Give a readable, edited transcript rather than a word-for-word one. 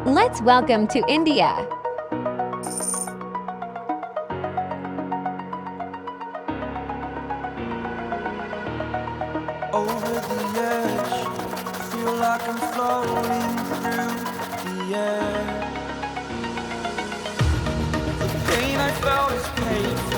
Let's welcome to India. Over the edge, feel like I'm floating through the air. The pain I felt is paid for.